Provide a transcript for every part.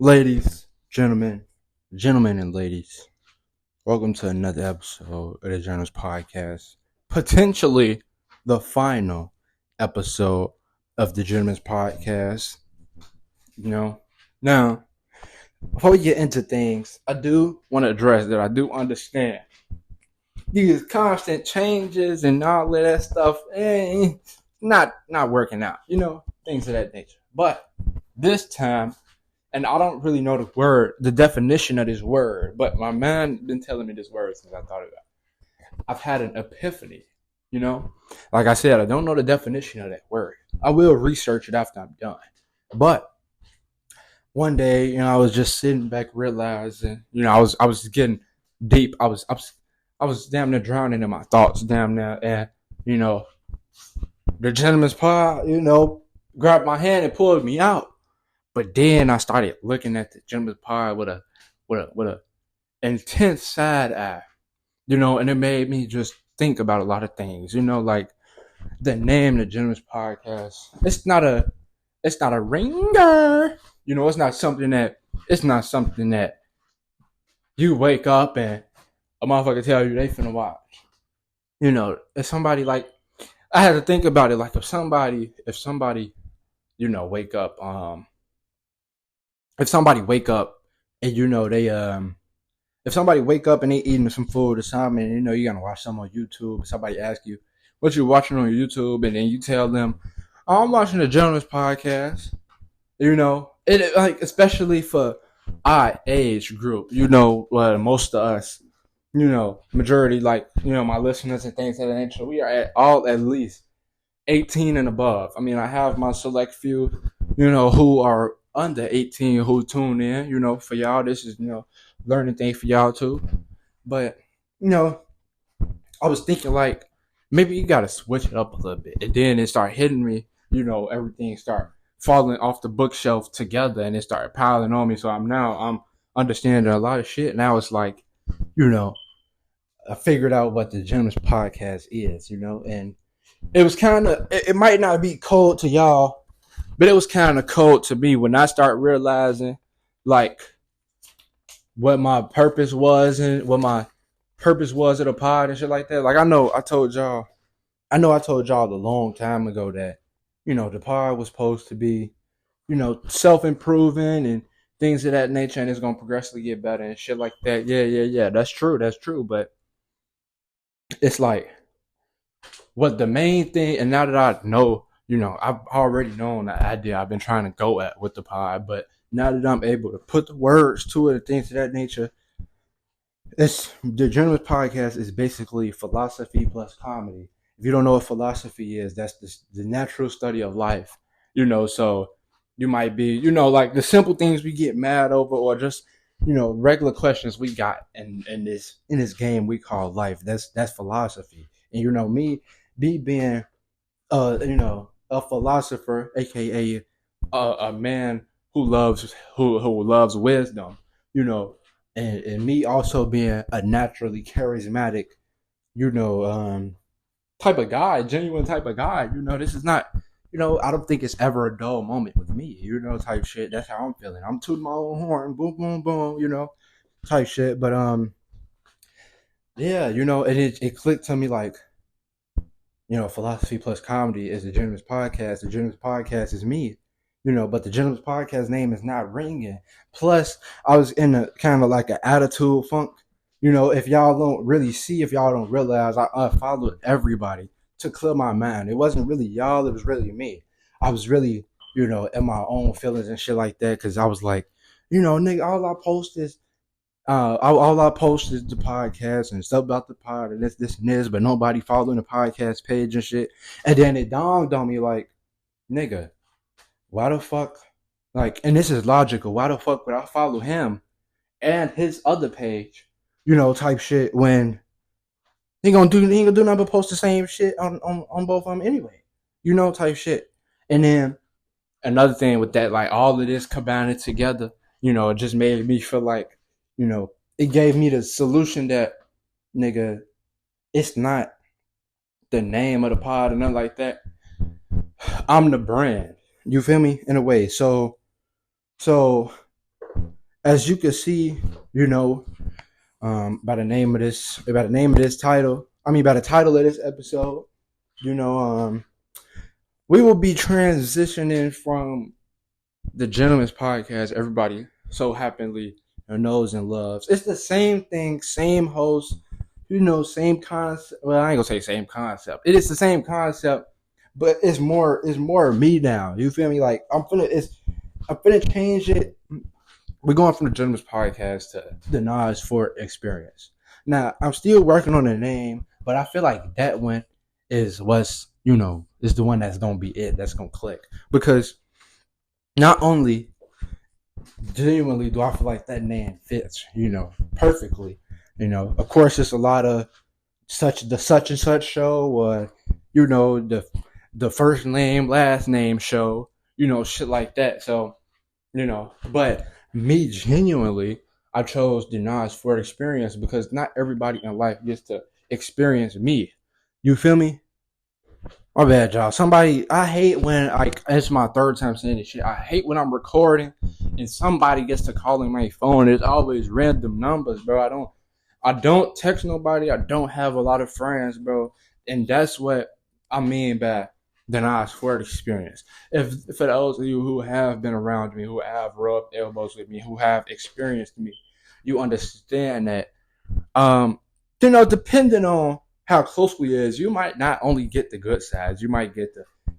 Ladies, gentlemen and ladies, welcome to another episode of the Journals Podcast. Potentially the final episode of the Gentleman's Podcast. Now, before we get into things, I do want to address that I do understand these constant changes and all of that stuff, not working out, things of that nature. But this time, and I don't really know the definition of this word, but my mind been telling me this word since I thought about it. I've had an epiphany, Like I said, I don't know the definition of that word. I will research it after I'm done. But one day, I was just sitting back realizing, I was getting deep. I was damn near drowning in my thoughts, damn near, and the gentleman's pod, grabbed my hand and pulled me out. But then I started looking at the gentleman's pod with a intense side eye, and it made me just think about a lot of things, like the name, the gentleman's podcast. It's not a ringer, it's not something that you wake up and a motherfucker tell you they finna watch. If somebody like, I had to think about it, like if somebody, wake up, if somebody wake up and if somebody wake up and they eating some food or something, and you gonna watch something on YouTube, somebody ask you what you watching on YouTube, and then you tell them, oh, I'm watching the Jonas podcast. It like, especially for our age group, most of us, majority, like, my listeners and things of that nature, we are at least 18 and above. I mean, I have my select few, who are under 18 who tune in, for y'all. This is, learning thing for y'all too. But, I was thinking like, maybe you got to switch it up a little bit. And then it started hitting me, everything started falling off the bookshelf together and it started piling on me. So I'm understanding a lot of shit. Now it's like, I figured out what the Gentleman's Podcast is, and it was kind of, it might not be cold to y'all, but it was kind of cold to me when I start realizing, like, what my purpose was of the pod and shit like that. Like, I told y'all a long time ago that, the pod was supposed to be, self-improving and things of that nature, and it's going to progressively get better and shit like that. Yeah. That's true. But it's like, what the main thing, and now that I know, I've already known the idea I've been trying to go at with the pod, but now that I'm able to put the words to it and things of that nature, it's the Journalist Podcast is basically philosophy plus comedy. If you don't know what philosophy is, that's the natural study of life, so you might be, like the simple things we get mad over, or just, regular questions we got in this game we call life. That's philosophy. And me being a philosopher, aka a man who loves wisdom, and me also being a naturally charismatic, type of guy, genuine type of guy. This is not, I don't think it's ever a dull moment with me, type shit. That's how I'm feeling. I'm tooting my own horn, boom, boom, boom, type shit. But yeah, and it clicked to me like, philosophy plus comedy is the Gentleman's Podcast. The Gentleman's Podcast is me, but the Gentleman's Podcast name is not ringing. Plus, I was in a kind of like an attitude funk. If y'all don't really see, if y'all don't realize, I unfollowed everybody to clear my mind. It wasn't really y'all, it was really me. I was really, in my own feelings and shit like that, because I was like, nigga, all I post is the podcast and stuff about the pod and this and this, but nobody following the podcast page and shit. And then it dawned on me like, nigga, why the fuck? Like, and this is logical. Why the fuck would I follow him and his other page, type shit, when he ain't gonna do nothing but post the same shit on both of them anyway, type shit. And then another thing with that, like all of this combined together, it just made me feel like, it gave me the solution that, nigga, it's not the name of the pod and nothing like that. I'm the brand. You feel me? In a way. So as you can see, you know, by the name of this title, by the title of this episode, you know, we will be transitioning from the Gentleman's Podcast. Everybody so happily knows and loves. It's the same thing, same host, same concept. Well, I ain't gonna say same concept. It is the same concept, but it's more me now. You feel me? Like I'm finna change it. We're going from the Gentleman's Podcast to the Naz Fort Experience. Now, I'm still working on the name, but I feel like that one is is the one that's gonna be it, that's gonna click. Because not only genuinely do I feel like that name fits, perfectly. Of course it's a lot of such and such show, or the first name, last name show, shit like that. So, but me genuinely, I chose the Nas for experience because not everybody in life gets to experience me. You feel me? My bad, y'all. I hate when, like, it's my third time saying this shit. I hate when I'm recording and somebody gets to calling my phone. It's always random numbers, bro. I don't text nobody. I don't have a lot of friends, bro. And that's what I mean by the Nas Ford experience. If for those of you who have been around me, who have rubbed elbows with me, who have experienced me, you understand that depending on how close we is, you might not only get the good sides, you might get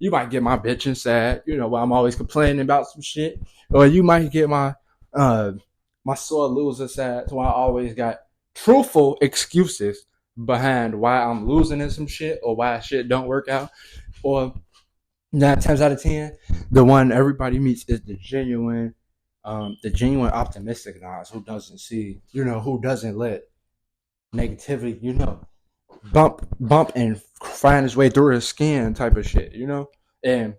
my bitching side, while I'm always complaining about some shit, or you might get my sore loser side, so I always got truthful excuses behind why I'm losing in some shit or why shit don't work out. Or 9 times out of 10, the one everybody meets is the genuine optimistic Nas who doesn't see, who doesn't let negativity, bump and find his way through his skin type of shit, And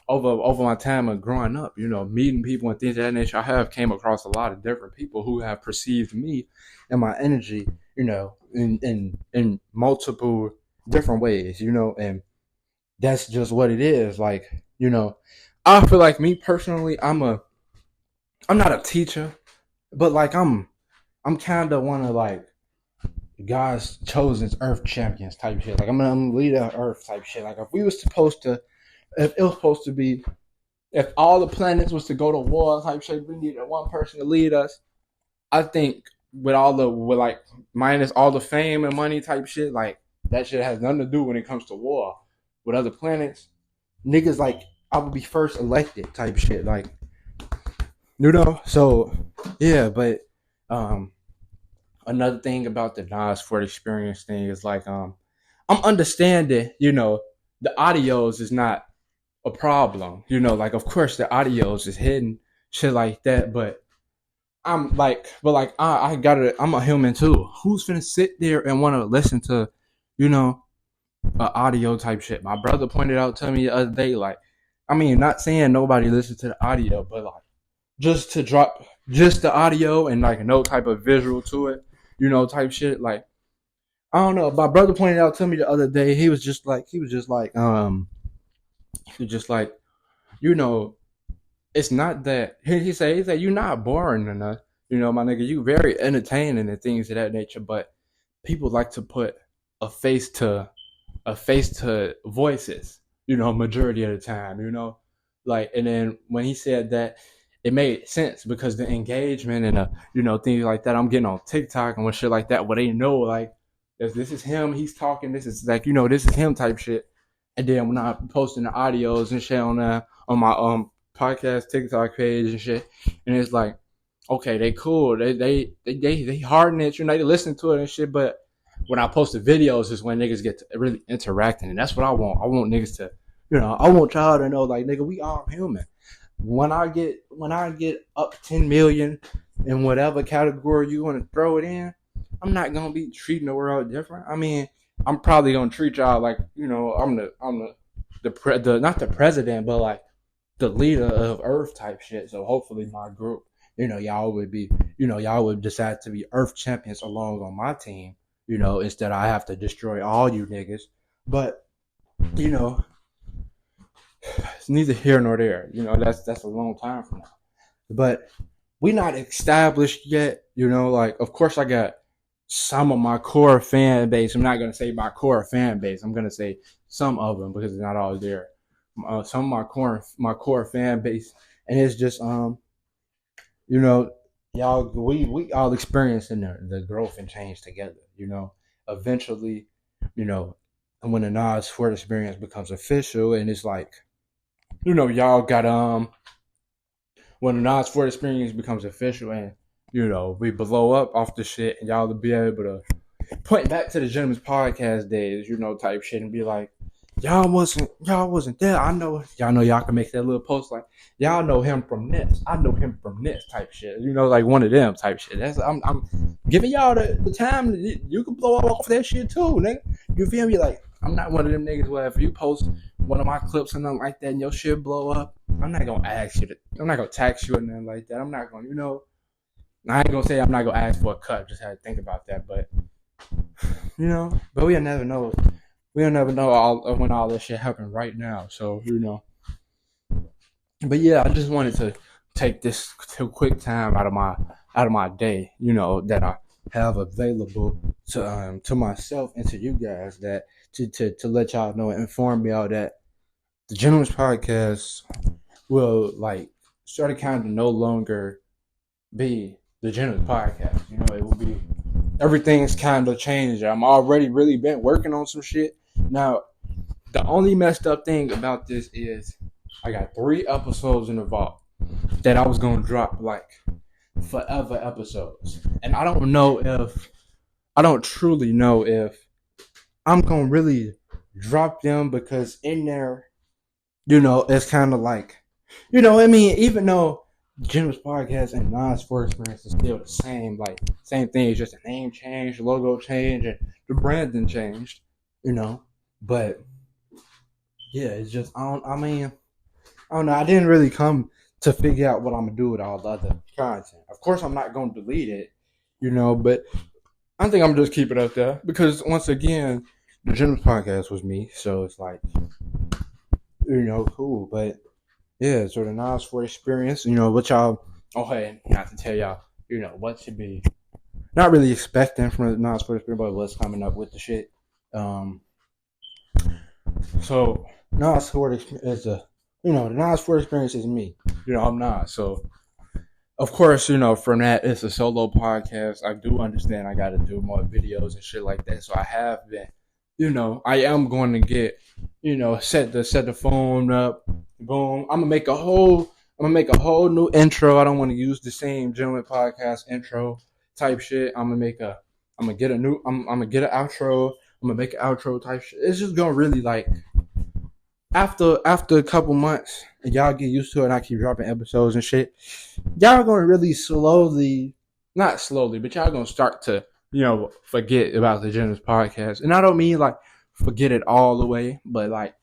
over my time of growing up, meeting people and things of that nature, I have came across a lot of different people who have perceived me and my energy, in multiple different ways, and that's just what it is. Like, I feel like me personally, I'm not a teacher, but like I'm kind of one of like God's chosen earth champions type shit. Like I'm a leader of earth type shit. Like if it was supposed to be, if all the planets was to go to war type shit, we needed one person to lead us. I think with like minus all the fame and money type shit, like that shit has nothing to do when it comes to war with other planets. Niggas like I would be first elected type shit. Like so yeah, but another thing about the Nas Ford experience thing is like I'm understanding, the audios is not a problem. Like of course the audios is hidden, shit like that, but I gotta, I'm a human too. Who's finna sit there and wanna listen to, audio type shit? My brother pointed out to me the other day, like, not saying nobody listens to the audio, but like just to drop just the audio and like no type of visual to it, type shit. Like I don't know. My brother pointed out to me the other day. He was just like, it's not that he said you're not boring enough. My nigga, you very entertaining and things of that nature. But people like to put a face to voices. Majority of the time. Like, and then when he said that, it made sense because the engagement and things like that. I'm getting on TikTok and shit like that, where they know like this is him. He's talking. This is like this is him type shit. And then when I'm posting the audios and shit on my podcast TikTok page and shit, and it's like, okay, they cool. They harden it. They listen to it and shit. But when I post the videos is when niggas get to really interacting, and that's what I want. I want niggas to, I want y'all to know, like, nigga, we all human. When I get up 10 million in whatever category you want to throw it in, I'm not gonna be treating the world different. I'm probably gonna treat y'all like, I'm the not the president, but like the leader of Earth type shit. So hopefully my group, y'all would decide to be Earth champions along on my team, instead I have to destroy all you niggas. But it's neither here nor there. That's a long time from now. But we not established yet. Like of course I got some of my core fan base. I'm not gonna say my core fan base. I'm gonna say some of them because it's not all there. Some of my core fan base, and it's just you know, y'all we all experiencing the growth and change together. Eventually, you know, when the Nas Ford experience becomes official, and it's like, y'all got when the Nas Ford experience becomes official, and we blow up off the shit, and y'all will be able to point back to the Gentleman's Podcast days, type shit, and be like, y'all wasn't there. I know y'all can make that little post like, y'all know him from this. I know him from this type shit. Like one of them type shit. I'm giving y'all the time. You can blow off that shit too, nigga. You feel me? Like I'm not one of them niggas where if you post one of my clips or nothing like that and your shit blow up, I'm not gonna ask you to. I'm not gonna tax you or nothing like that. I'm not gonna, I ain't gonna say I'm not gonna ask for a cut. Just had to think about that, but but we'll never know. We'll never know when all this shit happen right now. So but yeah, I just wanted to take this quick time out of my day, that I have available to myself and to you guys, that to let y'all know and inform y'all that the Gentleman's Podcast will like sort of kind of no longer be the Gentleman's Podcast. It will be, everything's kind of changed. I'm already really been working on some shit. Now, the only messed up thing about this is I got 3 episodes in the vault that I was gonna drop like forever episodes, and I don't truly know if I'm gonna really drop them, because in there, it's kind of like, even though Jim's Podcast and Nas Ford Experience is still the same, like same thing. It's just a name change, logo change, and the branding changed, but yeah, it's just I don't know. I didn't really come to figure out what I'm gonna do with all the other content. Of course, I'm not gonna delete it, but I think I'm gonna just keep it up there, because once again, the Jim's Podcast was me, so it's like, cool. But yeah, so the Nas Ford Experience, what y'all, hey, not to tell y'all, what should be not really expecting from the Nas Ford Experience, but what's coming up with the shit. So Nas Ford is the Nas Ford Experience is me. I'm not. So of course, from that, it's a solo podcast. I do understand I got to do more videos and shit like that. So I have been, I am going to get, set the phone up. Boom. I'm gonna make a whole new intro. I don't want to use the same Gentleman Podcast intro type shit. I'm gonna get an outro. I'm gonna make an outro type shit. It's just gonna really like, after a couple months and y'all get used to it and I keep dropping episodes and shit, y'all gonna really not slowly, but y'all gonna start to, forget about the Gentleman's Podcast. And I don't mean like forget it all the way, but like,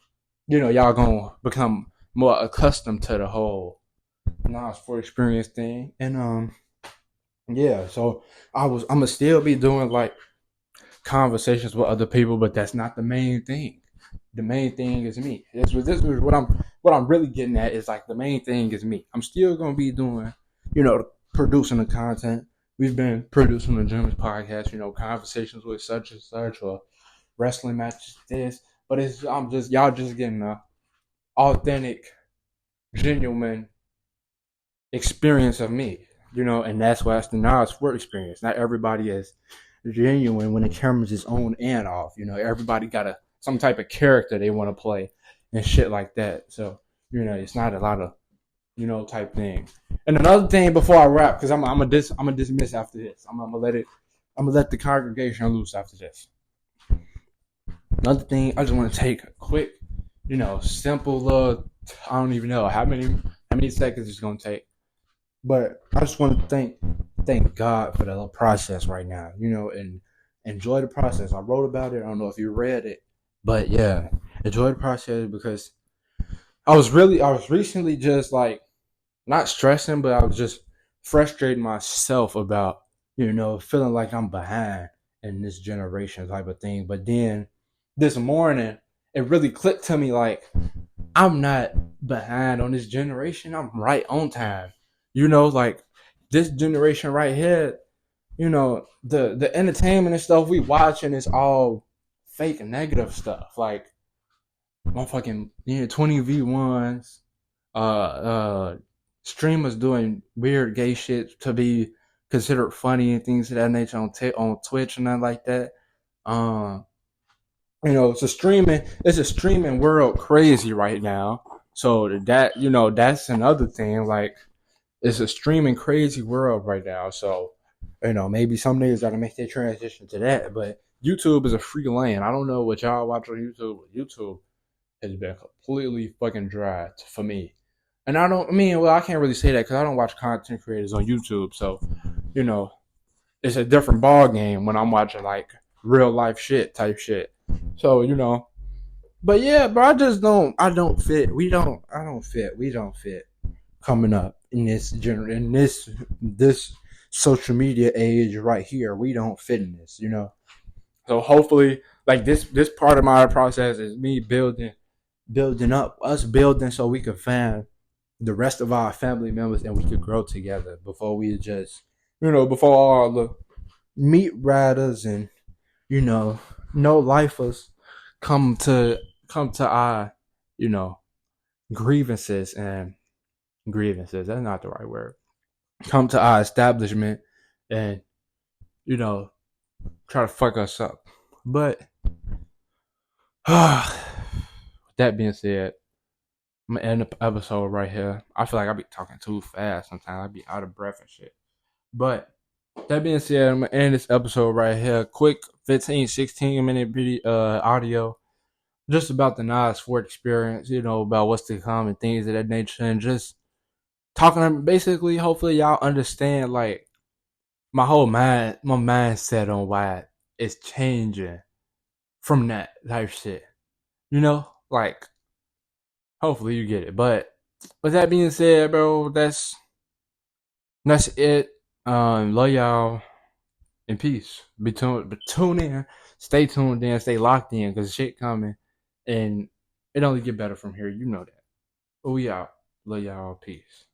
y'all gonna become more accustomed to the whole Nas Ford Experience thing. And yeah, so I'm gonna still be doing like conversations with other people, but that's not the main thing. The main thing is me. This is what I'm really getting at, is like the main thing is me. I'm still gonna be doing, producing the content. We've been producing the Gentleman's Podcast, conversations with such and such, or wrestling matches, this. But y'all just getting a authentic, genuine experience of me, and that's why it's the Nas Ford Experience. Not everybody is genuine when the camera's is on and off. Everybody got some type of character they want to play and shit like that. So, it's not a lot of, type thing. And another thing before I wrap, because I'm gonna dismiss after this. I'm gonna let the congregation loose after this. Another thing, I just want to take a quick, simple little, I don't even know how many seconds it's gonna take, but I just want to thank God for the little process right now, and enjoy the process. I wrote about it. I don't know if you read it, but yeah, enjoy the process, because I was recently just like not stressing, but I was just frustrating myself about, feeling like I'm behind in this generation type of thing. But then this morning, it really clicked to me like, I'm not behind on this generation. I'm right on time. Like this generation right here, the entertainment and stuff we watching is all fake and negative stuff. Like motherfucking 20v1s, uh streamers doing weird gay shit to be considered funny and things of that nature on Twitch and nothing like that. Um, it's a streaming world crazy right now. So that's another thing. Like it's a streaming crazy world right now. So maybe some niggas gotta make their transition to that. But YouTube is a free land. I don't know what y'all watch on YouTube. But YouTube has been completely fucking dry for me. And I can't really say that because I don't watch content creators on YouTube. So, you know, it's a different ball game when I'm watching like real life shit type shit. So, but yeah, bro, we don't fit coming up in this social media age right here. We don't fit in this. So hopefully, like this part of my process is me building so we can find the rest of our family members and we could grow together before we just, before all the meat riders and you know no lifers come to our you know grievances and grievances. That's not the right word. Come to our establishment and you know try to fuck us up. But with that being said, I'm gonna end the episode right here. I feel like I be talking too fast sometimes. I be out of breath and shit. But that being said, I'm gonna end this episode right here. Quick 15, 16-minute video audio just about the Nas Fort experience, about what's to come and things of that nature, and just talking basically hopefully y'all understand like my mindset on why it's changing from that type shit. Like hopefully you get it. But with that being said, bro, that's it. Love y'all and peace. Tune in, stay tuned in, stay locked in, cause shit coming, and it only get better from here. You know that. But we out. Love y'all. Peace.